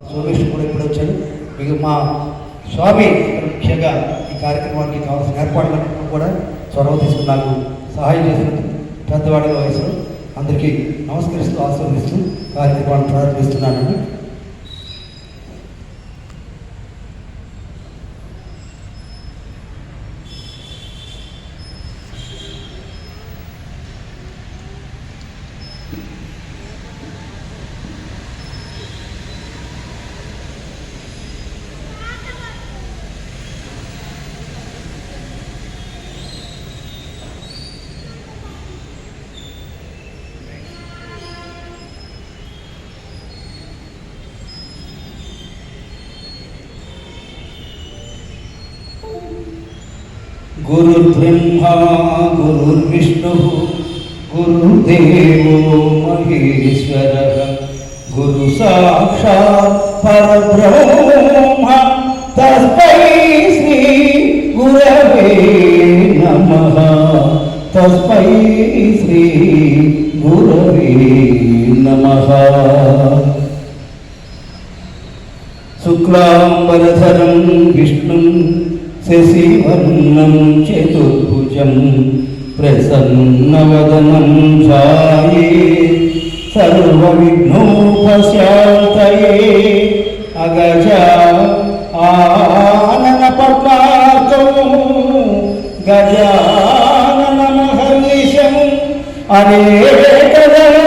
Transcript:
సోమేశ్వర్ కూడా ఇప్పుడు వచ్చాడు. మీకు మా స్వామి ముఖ్యంగా ఈ కార్యక్రమానికి కావాల్సిన ఏర్పాట్లన్నీ కూడా చొరవ తీసుకుని నాకు సహాయం చేసినందుకు పెద్దవాడి వయసులో అందరికీ నమస్కరిస్తూ ఆశీర్వదిస్తూ కార్యక్రమాన్ని ప్రారంభిస్తున్నానండి. गुरुर्ब्रह्मा गुरुर्विष्णुः गुरुर्देवो महेश्वरः गुरु साक्षात् परब्रह्म तस्मै श्री गुरवे नमः तस्मै श्री गुरवे नमः। शुक्लांबरधरं विष्णुं शशिवर्णं चतुर्भुजं प्रसन्नवदनं ध्यायेत् सर्वविघ्नोपशान्तये अगजा आननपद्मार्कं गजाननमहर्निशम् अनेकदं